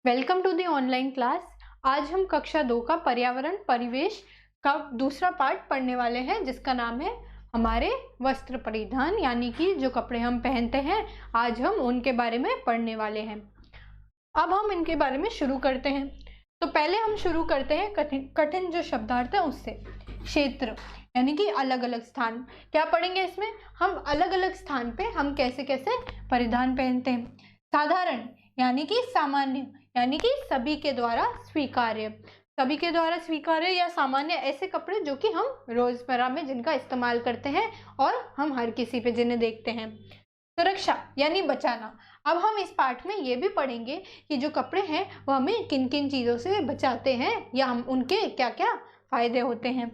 Welcome to the online class. आज हम कक्षा 2 का पर्यावरण परिवेश का दूसरा पार्ट पढ़ने वाले हैं, जिसका नाम है हमारे वस्त्र परिधान, यानी कि जो कपड़े हम पहनते हैं आज हम उनके बारे में पढ़ने वाले हैं। अब हम इनके बारे में शुरू करते हैं। तो पहले हम शुरू करते हैं कठिन जो शब्दार्थ है उससे। क्षेत्र यानी कि अलग अलग स्थान। क्या पढ़ेंगे इसमें? हम अलग अलग स्थान पे हम कैसे कैसे परिधान पहनते हैं। साधारण यानी कि सामान्य, यानी कि सभी के द्वारा स्वीकार्य। सभी के द्वारा स्वीकार्य या सामान्य ऐसे कपड़े जो कि हम रोजमर्रा में जिनका इस्तेमाल करते हैं और हम हर किसी पे जिन्हें देखते हैं। सुरक्षा यानी बचाना। अब हम इस पाठ में ये भी पढ़ेंगे कि जो कपड़े हैं वो हमें किन किन चीज़ों से बचाते हैं या हम उनके क्या क्या फायदे होते हैं।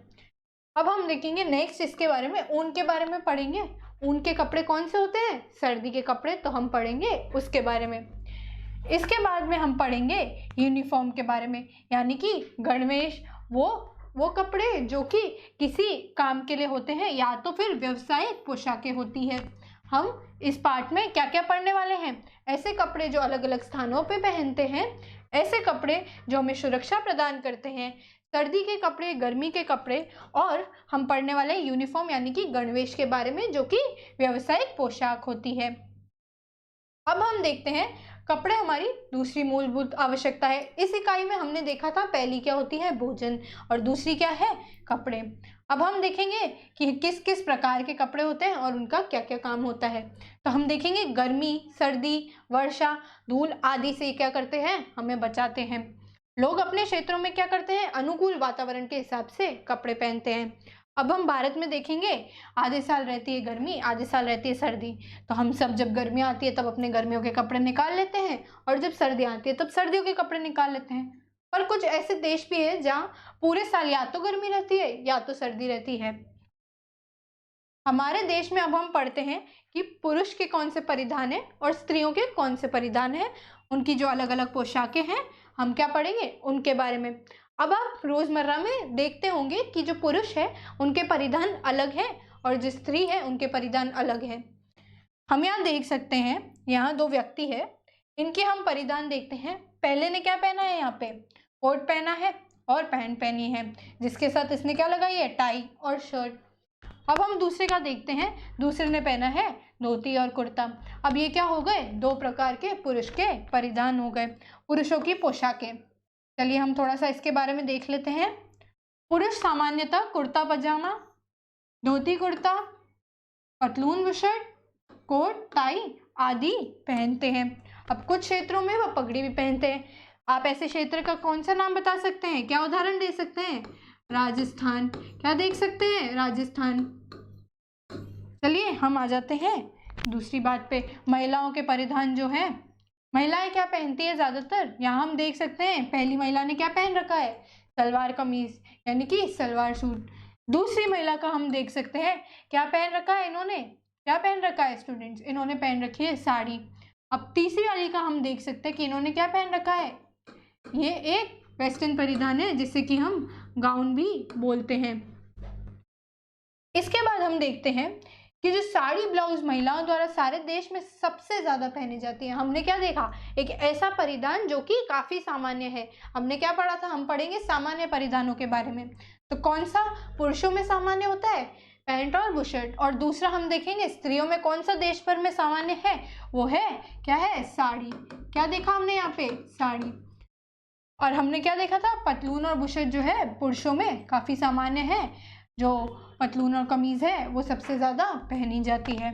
अब हम देखेंगे नेक्स्ट इसके बारे में, ऊन के बारे में पढ़ेंगे। ऊन के कपड़े कौन से होते हैं? सर्दी के कपड़े, तो हम पढ़ेंगे उसके बारे में। इसके बाद में हम पढ़ेंगे यूनिफॉर्म के बारे में, यानी कि गणवेश। वो कपड़े जो कि किसी काम के लिए होते हैं या तो फिर व्यावसायिक पोशाकें होती है। हम इस पार्ट में क्या क्या पढ़ने वाले हैं? ऐसे कपड़े जो अलग अलग स्थानों पे पहनते हैं, ऐसे कपड़े जो हमें सुरक्षा प्रदान करते हैं, सर्दी के कपड़े, गर्मी के कपड़े, और हम पढ़ने वाले यूनिफॉर्म यानी कि गणवेश के बारे में जो कि व्यावसायिक पोशाक होती है। अब हम देखते हैं कपड़े हमारी दूसरी मूलभूत आवश्यकता है। इस इकाई में हमने देखा था पहली क्या होती है? भोजन, और दूसरी क्या है? कपड़े। अब हम देखेंगे कि किस किस प्रकार के कपड़े होते हैं और उनका क्या क्या काम होता है। तो हम देखेंगे गर्मी, सर्दी, वर्षा, धूल आदि से क्या करते हैं? हमें बचाते हैं। लोग अपने क्षेत्रों में क्या करते हैं? अनुकूल वातावरण के हिसाब से कपड़े पहनते हैं। अब हम भारत में देखेंगे आधे साल रहती है गर्मी, आधे साल रहती है सर्दी। तो हम सब जब गर्मी आती है तब अपने गर्मियों के कपड़े निकाल लेते हैं, और जब सर्दी आती है तब सर्दियों के कपड़े निकाल लेते हैं। पर कुछ ऐसे देश भी है जहाँ पूरे साल या तो गर्मी रहती है या तो सर्दी रहती है। हमारे देश में अब हम पढ़ते हैं कि पुरुष के कौन से परिधान है और स्त्रियों के कौन से परिधान है, उनकी जो अलग अलग पोशाकें हैं हम क्या पढ़ेंगे उनके बारे में। अब आप रोजमर्रा में देखते होंगे कि जो पुरुष है उनके परिधान अलग है और जो स्त्री है उनके परिधान अलग है। हम यहाँ देख सकते हैं, यहाँ दो व्यक्ति है, इनके हम परिधान देखते हैं। पहले ने क्या पहना है? यहाँ पे कोट पहना है और पैंट पहनी है, जिसके साथ इसने क्या लगाई है? टाई और शर्ट। अब हम दूसरे का देखते हैं, दूसरे ने पहना है धोती और कुर्ता। अब ये क्या हो गए? दो प्रकार के पुरुष के परिधान हो गए, पुरुषों की पोशाकें। चलिए हम थोड़ा सा इसके बारे में देख लेते हैं। पुरुष सामान्यतः कुर्ता पजामा, धोती कुर्ता, पतलून बुशर्ट, कोट टाई आदि पहनते हैं। अब कुछ क्षेत्रों में वह पगड़ी भी पहनते हैं। आप ऐसे क्षेत्र का कौन सा नाम बता सकते हैं? क्या उदाहरण दे सकते हैं? राजस्थान। क्या देख सकते हैं? राजस्थान। चलिए हम आ जाते हैं दूसरी बात पे। महिलाओं के परिधान जो है, महिलाएं क्या पहनती है ज्यादातर? यहाँ हम देख सकते हैं पहली महिला ने क्या पहन रखा है? सलवार कमीज यानी कि सलवार सूट। दूसरी महिला का हम देख सकते हैं क्या पहन रखा है इन्होंने? क्या पहन रखा है स्टूडेंट्स? इन्होंने पहन रखी है साड़ी। अब तीसरी वाली का हम देख सकते हैं कि इन्होंने क्या पहन रखा है? ये एक वेस्टर्न परिधान है जिसे कि हम गाउन भी बोलते हैं। इसके बाद हम देखते हैं कि जो साड़ी ब्लाउज महिलाओं द्वारा सारे देश में सबसे ज्यादा पहनी जाती है। हमने क्या देखा? एक ऐसा परिधान जो कि काफी सामान्य है। हमने क्या पढ़ा था? हम पढ़ेंगे सामान्य परिधानों के बारे में। तो कौन सा पुरुषों में सामान्य होता है? पैंट और बुशर्ट। और दूसरा हम देखेंगे स्त्रियों में कौन सा देश भर में सामान्य है? वो है क्या है? साड़ी। क्या देखा हमने यहाँ पे? साड़ी। और हमने क्या देखा था? पतलून और बुशर्ट जो है पुरुषों में काफी सामान्य है। जो पतलून और कमीज है वो सबसे ज्यादा पहनी जाती है।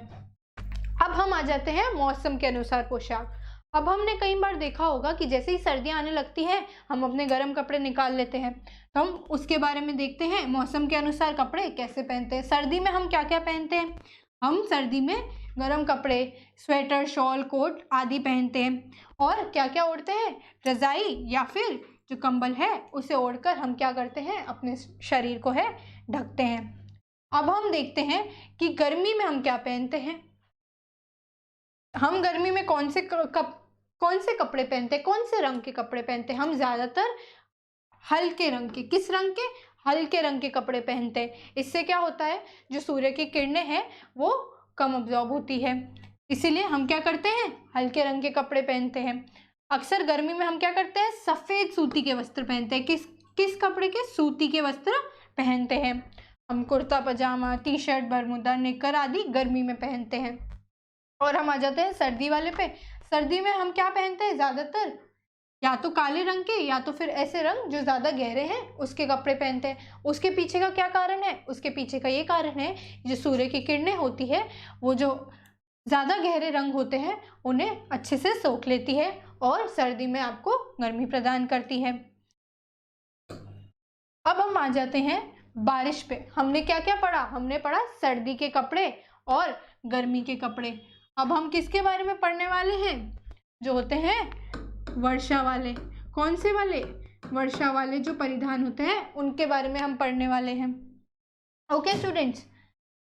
अब हम आ जाते हैं मौसम के अनुसार पोशाक। अब हमने कई बार देखा होगा कि जैसे ही सर्दियां आने लगती हैं हम अपने गर्म कपड़े निकाल लेते हैं। तो हम उसके बारे में देखते हैं मौसम के अनुसार कपड़े कैसे पहनते हैं। सर्दी में हम क्या क्या पहनते हैं? हम सर्दी में गर्म कपड़े, स्वेटर, शॉल, कोट आदि पहनते हैं। और क्या क्या ओढ़ते हैं? रजाई या फिर जो कंबल है उसे ओढ़कर हम क्या करते हैं? अपने शरीर को है ढकते हैं। अब हम देखते हैं कि गर्मी में हम क्या पहनते हैं। हम गर्मी में कौन से कपड़े पहनते हैं? कौन से रंग के कपड़े पहनते हैं? हम ज्यादातर हल्के रंग के। किस रंग के? हल्के रंग के कपड़े पहनते हैं। इससे क्या होता है? जो सूर्य की किरणें हैं वो कम अब्जॉर्ब होती है, इसीलिए हम क्या करते हैं? हल्के रंग के कपड़े पहनते हैं। अक्सर गर्मी में हम क्या करते हैं, सफेद सूती के वस्त्र पहनते हैं। किस किस कपड़े के? सूती के वस्त्र पहनते हैं। हम कुर्ता पजामा, टी शर्ट, बरमूडा, निकर आदि गर्मी में पहनते हैं। और हम आ जाते हैं सर्दी वाले पे। सर्दी में हम क्या पहनते हैं? ज्यादातर या तो काले रंग के या तो फिर ऐसे रंग जो ज्यादा गहरे हैं उसके कपड़े पहनते हैं। उसके पीछे का क्या कारण है? उसके पीछे का ये कारण है, जो सूर्य की किरणें होती है वो जो ज्यादा गहरे रंग होते हैं उन्हें अच्छे से सोख लेती है और सर्दी में आपको गर्मी प्रदान करती है। अब हम आ जाते हैं बारिश पे। हमने क्या क्या पढ़ा? हमने पढ़ा सर्दी के कपड़े और गर्मी के कपड़े। अब हम किसके बारे में पढ़ने वाले हैं? जो होते हैं वर्षा वाले। कौन से वाले? वर्षा वाले जो परिधान होते हैं उनके बारे में हम पढ़ने वाले हैं। ओके स्टूडेंट्स,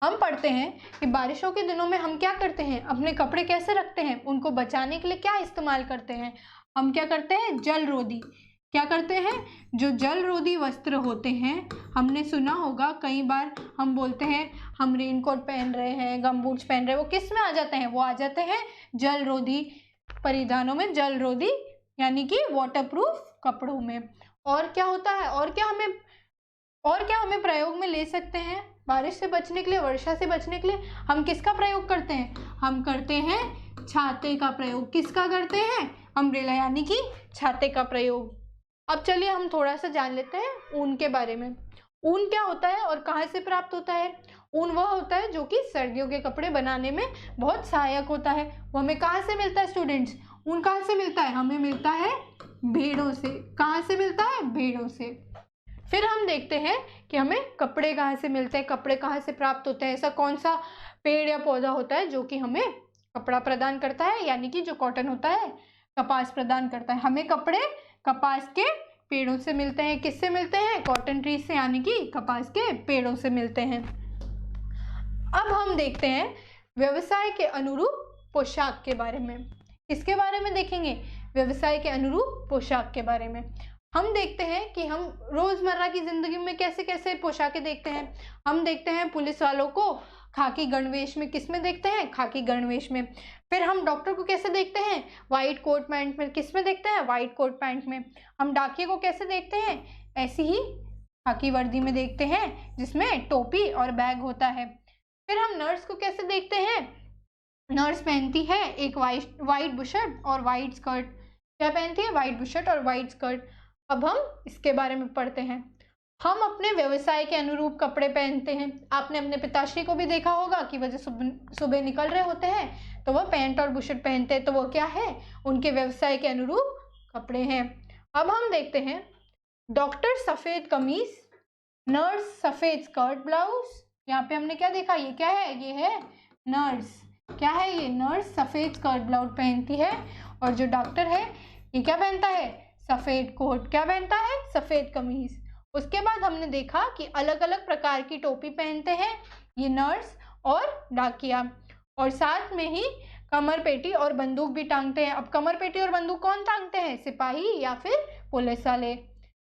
हम पढ़ते हैं कि बारिशों के दिनों में हम क्या करते हैं, अपने कपड़े कैसे रखते हैं, उनको बचाने के लिए क्या इस्तेमाल करते हैं। हम क्या करते हैं? जलरोधी। क्या करते हैं? जो जलरोधी वस्त्र होते हैं, हमने सुना होगा कई बार हम बोलते हैं हम रेनकोट पहन रहे हैं, गमबूट्स पहन रहे हैं, वो किस में आ जाते हैं? वो आ जाते हैं जलरोधी परिधानों में, जलरोधी यानी कि वाटरप्रूफ कपड़ों में। और क्या होता है? और क्या हमें प्रयोग में ले सकते हैं बारिश से बचने के लिए, वर्षा से बचने के लिए? हम किसका प्रयोग करते हैं? हम करते हैं छाते का प्रयोग। किसका करते हैं? अम्ब्रेला यानी कि छाते का प्रयोग। अब चलिए हम थोड़ा सा जान लेते हैं ऊन के बारे में। ऊन क्या होता है और कहाँ से प्राप्त होता है? ऊन वह होता है जो कि सर्दियों के कपड़े बनाने में बहुत सहायक होता है। वो हमें कहाँ से मिलता है स्टूडेंट्स? ऊन कहाँ से मिलता है? हमें मिलता है भेड़ों से। कहाँ से मिलता है? भेड़ों से। फिर हम देखते हैं कि हमें कपड़े कहाँ से मिलते हैं, कपड़े कहाँ से प्राप्त होते हैं। ऐसा कौन सा पेड़ या पौधा होता है जो कि हमें कपड़ा प्रदान करता है, यानी कि जो कॉटन होता है, कपास प्रदान करता है। हमें कपड़े कपास के पेड़ों से मिलते हैं। किससे मिलते हैं? कॉटन ट्री से, यानी कि कपास के पेड़ों से मिलते हैं। अब हम देखते हैं व्यवसाय के अनुरूप पोशाक के बारे में। किसके बारे में देखेंगे? व्यवसाय के अनुरूप पोशाक के बारे में। हम देखते हैं कि हम रोजमर्रा की जिंदगी में कैसे कैसे पोशाकें देखते हैं। हम देखते हैं पुलिस वालों को खाकी गणवेश में। किस में देखते हैं? खाकी गणवेश में। फिर हम डॉक्टर को कैसे देखते हैं? वाइट कोट पैंट में। किस में देखते हैं? वाइट कोट पैंट में। हम डाकिये को कैसे देखते हैं? ऐसी ही खाकी वर्दी में देखते हैं जिसमें टोपी और बैग होता है। फिर हम नर्स को कैसे देखते हैं? नर्स पहनती है एक वाइट बुशर्ट और वाइट स्कर्ट। क्या पहनती है? वाइट बुशर्ट और वाइट स्कर्ट। अब हम इसके बारे में पढ़ते हैं। हम अपने व्यवसाय के अनुरूप कपड़े पहनते हैं। आपने अपने पिताश्री को भी देखा होगा कि वह जो सुबह निकल रहे होते हैं तो वह पैंट और बुशर्ट पहनते हैं, तो वो क्या है? उनके व्यवसाय के अनुरूप कपड़े हैं। अब हम देखते हैं डॉक्टर सफेद कमीज, नर्स सफेद स्कर्ट ब्लाउज। यहाँ पे हमने क्या देखा? ये क्या है? ये है नर्स। क्या है ये? नर्स सफेद स्कर्ट ब्लाउज पहनती है। और जो डॉक्टर है ये क्या पहनता है? सफेद कोट। क्या पहनता है? सफेद कमीज। उसके बाद हमने देखा कि अलग अलग प्रकार की टोपी पहनते हैं ये नर्स और डाकिया, और साथ में ही कमर पेटी और बंदूक भी टांगते हैं। अब कमर पेटी और बंदूक कौन टांगते हैं? सिपाही या फिर पुलिस वाले।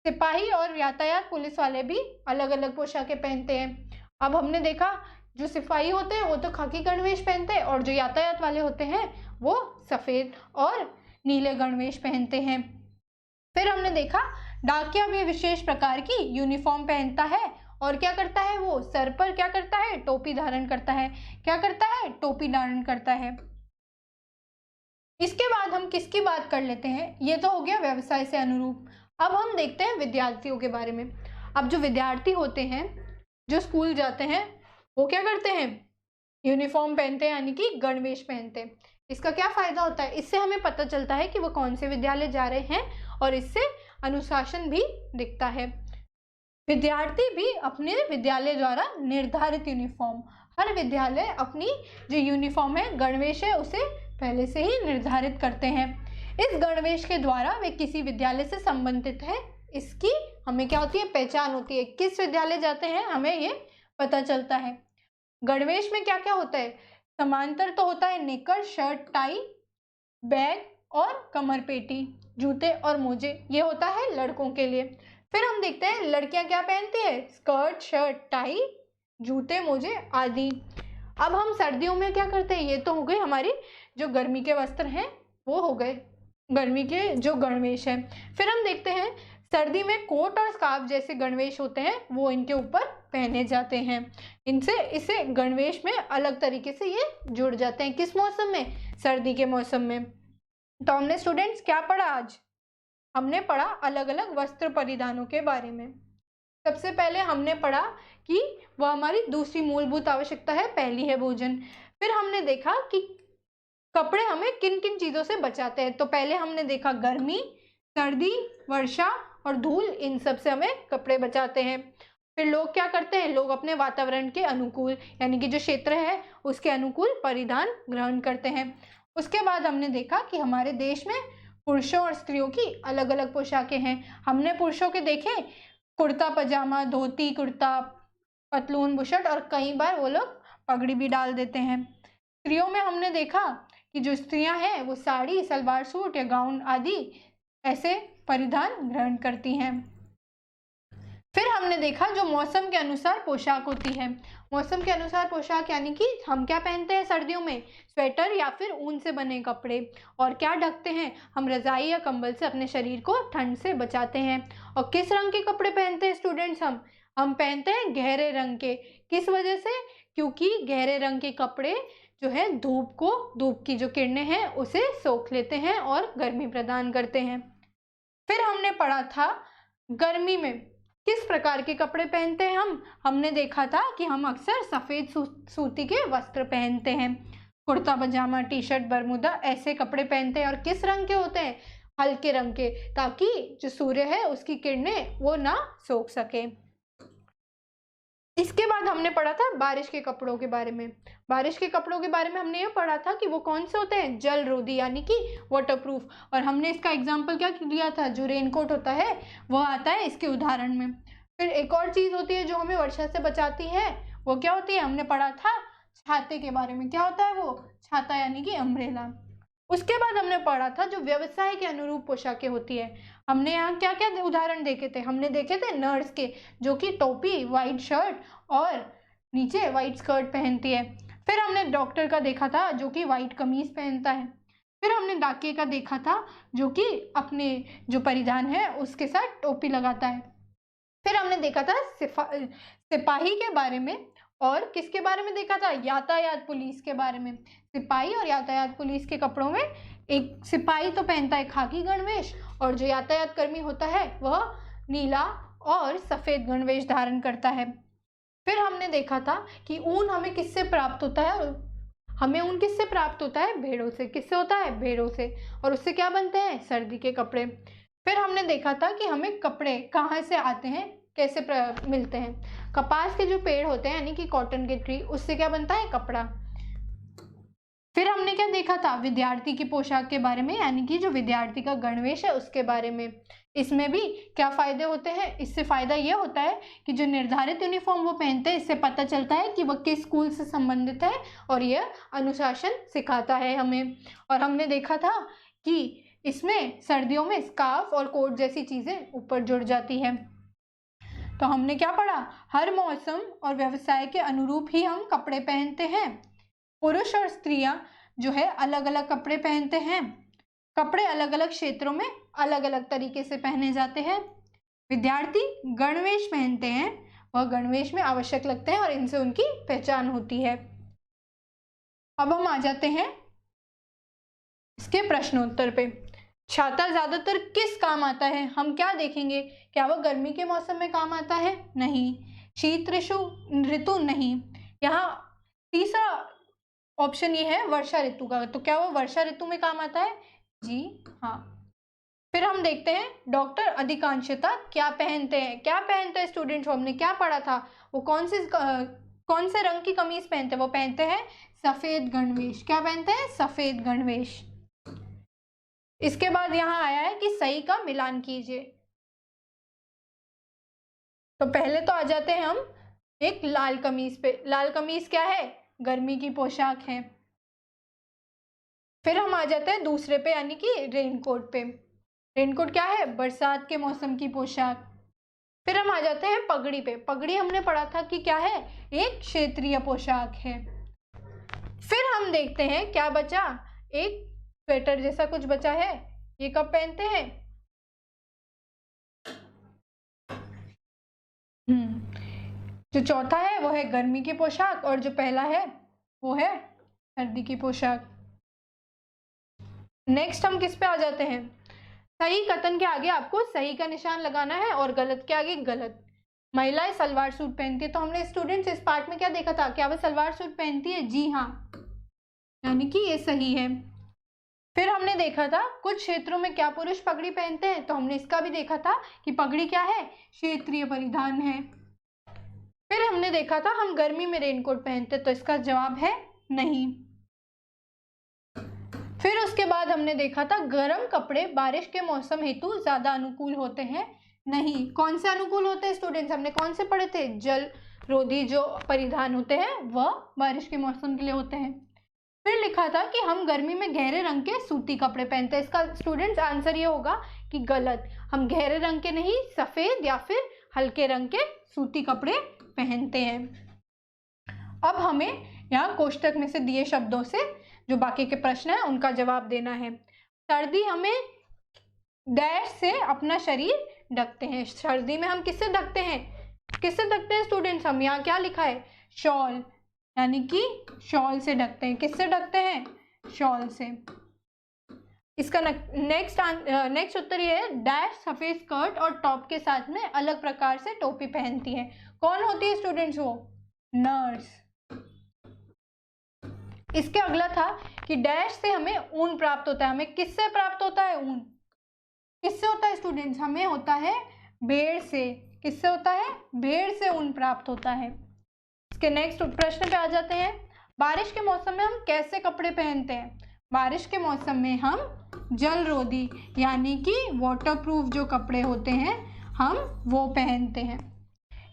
सिपाही और यातायात पुलिस वाले भी अलग अलग पोशाकें पहनते हैं। अब हमने देखा जो सिपाही होते हैं वो तो खाकी गणवेश पहनते हैं, और जो यातायात वाले होते हैं वो सफेद और नीले गणवेश पहनते हैं। फिर हमने देखा डाकिया भी विशेष प्रकार की यूनिफॉर्म पहनता है, और क्या करता है? वो सर पर क्या करता है? टोपी धारण करता है। क्या करता है? टोपी धारण करता है। इसके बाद हम किसकी बात कर लेते हैं? ये तो हो गया व्यवसाय से अनुरूप। अब हम देखते हैं विद्यार्थियों के बारे में। अब जो विद्यार्थी होते हैं जो स्कूल जाते हैं वो क्या करते हैं? यूनिफॉर्म पहनते हैं, यानी कि गणवेश पहनते हैं। इसका क्या फायदा होता है? इससे हमें पता चलता है कि वो कौन से विद्यालय जा रहे हैं, और इससे अनुशासन भी दिखता है। विद्यार्थी भी अपने विद्यालय द्वारा निर्धारित यूनिफॉर्म, हर विद्यालय अपनी जो यूनिफॉर्म है, गणवेश है, उसे पहले से ही निर्धारित करते हैं। इस गणवेश के द्वारा वे किसी विद्यालय से संबंधित है, इसकी हमें क्या होती है? पहचान होती है। किस विद्यालय जाते हैं हमें ये पता चलता है। गणवेश में क्या क्या होता है? समांतर तो होता है निकर, शर्ट, टाई, बैग और कमर पेटी, जूते और मोजे। ये होता है लड़कों के लिए। फिर हम देखते हैं लड़कियां क्या पहनती है? स्कर्ट, शर्ट, टाई, जूते, मोजे आदि। अब हम सर्दियों में क्या करते हैं? ये तो हो गए हमारी जो गर्मी के वस्त्र हैं वो हो गए। गर्मी के जो गणवेश है। फिर हम देखते हैं सर्दी में कोट और स्कार्फ जैसे गणवेश होते हैं वो इनके ऊपर पहने जाते हैं। इसे गणवेश में अलग तरीके से ये जुड़ जाते हैं। किस मौसम में? सर्दी के मौसम में। तो हमने स्टूडेंट्स क्या पढ़ा आज? हमने पढ़ा अलग अलग वस्त्र परिधानों के बारे में। सबसे पहले हमने पढ़ा कि वह हमारी दूसरी मूलभूत आवश्यकता है, पहली है भोजन। फिर हमने देखा कि कपड़े हमें किन किन चीज़ों से बचाते हैं। तो पहले हमने देखा गर्मी, सर्दी, वर्षा और धूल, इन सब से हमें कपड़े बचाते हैं। फिर लोग क्या करते हैं? लोग अपने वातावरण के अनुकूल यानी कि जो क्षेत्र है उसके अनुकूल परिधान ग्रहण करते हैं। उसके बाद हमने देखा कि हमारे देश में पुरुषों और स्त्रियों की अलग अलग पोशाकें हैं। हमने पुरुषों के देखे कुर्ता पजामा, धोती कुर्ता, पतलून बुशर्ट और कई बार वो लोग पगड़ी भी डाल देते हैं। स्त्रियों में हमने देखा कि जो स्त्रियां हैं वो साड़ी, सलवार सूट या गाउन आदि ऐसे परिधान ग्रहण करती हैं। फिर हमने देखा जो मौसम के अनुसार पोशाक होती है। मौसम के अनुसार पोशाक यानी कि हम क्या पहनते हैं सर्दियों में? स्वेटर या फिर ऊन से बने कपड़े। और क्या ढकते हैं? हम रजाई या कंबल से अपने शरीर को ठंड से बचाते हैं। और किस रंग के कपड़े पहनते हैं स्टूडेंट्स? हम पहनते हैं गहरे रंग के। किस वजह से? क्योंकि गहरे रंग के कपड़े जो है धूप की जो किरणें हैं उसे सोख लेते हैं और गर्मी प्रदान करते हैं। फिर हमने पढ़ा था गर्मी में किस प्रकार के कपड़े पहनते हैं हमने देखा था कि हम अक्सर सफ़ेद सूती के वस्त्र पहनते हैं। कुर्ता पजामा, टी शर्ट, बरमूदा ऐसे कपड़े पहनते हैं। और किस रंग के होते हैं? हल्के रंग के, ताकि जो सूर्य है उसकी किरणें वो ना सोख सके। इसके बाद हमने पढ़ा था बारिश के कपड़ों के बारे में। बारिश के कपड़ों के बारे में हमने ये पढ़ा था कि वो कौन से होते हैं? जल रोधी यानी कि वाटरप्रूफ। और हमने इसका एग्जाम्पल क्या दिया था? जो रेनकोट होता है वह आता है इसके उदाहरण में। फिर एक और चीज़ होती है जो हमें वर्षा से बचाती है, वो क्या होती है? हमने पढ़ा था छाते के बारे में। क्या होता है वो? छाता यानी कि अम्ब्रेला। उसके बाद हमने पढ़ा था जो व्यवसाय के अनुरूप पोशाकें होती है। हमने यहाँ क्या क्या उदाहरण देखे थे? हमने देखे थे नर्स के, जो कि टोपी, वाइट शर्ट और नीचे वाइट स्कर्ट पहनती है। फिर हमने डॉक्टर का देखा था जो कि वाइट कमीज पहनता है। फिर हमने डाकिये का देखा था जो कि अपने जो परिधान है उसके साथ टोपी लगाता है। फिर हमने देखा था सिपाही के बारे में। और किसके बारे में देखा था? यातायात पुलिस के बारे में। सिपाही और यातायात पुलिस के कपड़ों में एक सिपाही तो पहनता है खाकी गणवेश और जो यातायात कर्मी होता है वह नीला और सफ़ेद गणवेश धारण करता है। फिर हमने देखा था कि ऊन हमें किससे प्राप्त होता है? हमें ऊन किससे प्राप्त होता है? भेड़ों से। किससे होता है? भेड़ों से। और उससे क्या बनते हैं? सर्दी के कपड़े। फिर हमने देखा था कि हमें कपड़े कहाँ से आते हैं, कैसे मिलते हैं। कपास के जो पेड़ होते हैं यानी कि कॉटन के ट्री, उससे क्या बनता है? कपड़ा। फिर हमने क्या देखा था? विद्यार्थी की पोशाक के बारे में, यानी कि जो विद्यार्थी का गणवेश है उसके बारे में। इसमें भी क्या फ़ायदे होते हैं? इससे फ़ायदा ये होता है कि जो निर्धारित यूनिफॉर्म वो पहनते हैं इससे पता चलता है कि वह किस स्कूल से संबंधित है और यह अनुशासन सिखाता है हमें। और हमने देखा था कि इसमें सर्दियों में स्कार्फ और कोट जैसी चीज़ें ऊपर जुड़ जाती हैं। तो हमने क्या पढ़ा? हर मौसम और व्यवसाय के अनुरूप ही हम कपड़े पहनते हैं। पुरुष और स्त्रियां जो है अलग अलग कपड़े पहनते हैं। कपड़े अलग अलग क्षेत्रों में अलग अलग तरीके से पहने जाते हैं। विद्यार्थी गणवेश पहनते हैं, वह गणवेश में आवश्यक लगते हैं और इनसे उनकी पहचान होती है। अब हम आ जाते हैं इसके प्रश्नोत्तर पे। छाता ज्यादातर किस काम आता है? हम क्या देखेंगे? क्या वह गर्मी के मौसम में काम आता है? नहीं। शीत ऋतु? नहीं। यहाँ तीसरा ऑप्शन ये है वर्षा ऋतु का। तो क्या वो वर्षा ऋतु में काम आता है? जी हाँ। फिर हम देखते हैं डॉक्टर अधिकांशतः क्या पहनते हैं। क्या पहनते हैं स्टूडेंट्स? हमने क्या पढ़ा था? वो कौन से रंग की कमीज पहनते हैं? वो पहनते हैं सफेद गणवेश। क्या पहनते हैं? सफेद गणवेश। इसके बाद यहाँ आया है कि सही का मिलान कीजिए। तो पहले तो आ जाते हैं हम एक लाल कमीज पे। लाल कमीज क्या है? गर्मी की पोशाक है। फिर हम आ जाते हैं दूसरे पे यानी कि रेनकोट पे। रेनकोट क्या है? बरसात के मौसम की पोशाक। फिर हम आ जाते हैं पगड़ी पे। पगड़ी हमने पढ़ा था कि क्या है? एक क्षेत्रीय पोशाक है। फिर हम देखते हैं क्या बचा? एक स्वेटर जैसा कुछ बचा है, ये कब पहनते हैं? जो चौथा है वो है गर्मी की पोशाक और जो पहला है वो है सर्दी की पोशाक। नेक्स्ट हम किस पे आ जाते हैं? सही कथन के आगे आपको सही का निशान लगाना है और गलत के आगे गलत। महिलाएं सलवार सूट पहनती है, तो हमने स्टूडेंट्स इस पार्ट में क्या देखा था? क्या वह सलवार सूट पहनती है? जी हाँ, यानी कि ये सही है। फिर हमने देखा था कुछ क्षेत्रों में क्या पुरुष पगड़ी पहनते हैं, तो हमने इसका भी देखा था कि पगड़ी क्या है? क्षेत्रीय परिधान है। फिर हमने देखा था हम गर्मी में रेनकोट पहनते, तो इसका जवाब है नहीं। फिर उसके बाद हमने देखा था गर्म कपड़े बारिश के मौसम हेतु ज्यादा अनुकूल होते हैं। नहीं, कौन से अनुकूल होते हैं स्टूडेंट्स? हमने कौन से पढ़े थे? जल रोधी जो परिधान होते हैं वह बारिश के मौसम के लिए होते हैं। फिर लिखा था कि हम गर्मी में गहरे रंग के सूती कपड़े पहनते हैं। इसका स्टूडेंट्स आंसर ये होगा कि गलत, हम गहरे रंग के नहीं, सफेद या फिर हल्के रंग के सूती कपड़े पहनते हैं। अब हमें यहाँ कोष्टक में से दिए शब्दों से जो बाकी के प्रश्न है उनका जवाब देना है। सर्दी हमें डैश से अपना शरीर ढकते हैं। सर्दी में हम किससे ढकते हैं? किससे ढकते हैं स्टूडेंट्स? हम यहाँ क्या लिखा है? शॉल, यानी कि शॉल से ढकते हैं। किससे ढकते हैं? शॉल से। इसका नेक्स्ट उत्तर ये है, डैश सफेद स्कर्ट और टॉप के साथ में अलग प्रकार से टोपी पहनती है। कौन होती है स्टूडेंट्स? वो नर्स। इसके अगला था कि डैश से हमें ऊन प्राप्त होता है। हमें किससे प्राप्त होता है ऊन? किससे होता है स्टूडेंट्स? हमें होता है भेड़ से। किससे होता है? भेड़ से ऊन प्राप्त होता है। इसके नेक्स्ट प्रश्न पे आ जाते हैं। बारिश के मौसम में हम कैसे कपड़े पहनते हैं? बारिश के मौसम में हम जल रोधी यानी कि वाटरप्रूफ जो कपड़े होते हैं हम वो पहनते हैं।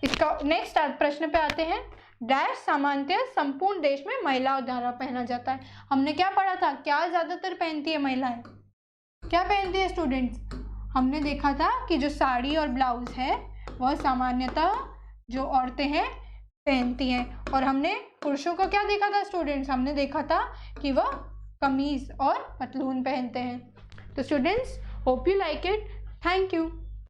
इसका नेक्स्ट प्रश्न पे आते हैं। डैश सामान्यतः संपूर्ण देश में महिलाओं द्वारा पहना जाता है। हमने क्या पढ़ा था? क्या ज्यादातर पहनती है महिलाएं? क्या पहनती है स्टूडेंट्स? हमने देखा था कि जो साड़ी और ब्लाउज है वह सामान्यतः जो औरतें हैं पहनती हैं। और हमने पुरुषों को क्या देखा था स्टूडेंट्स? हमने देखा था कि वह कमीज और पतलून पहनते हैं। तो students, hope you like it. Thank you.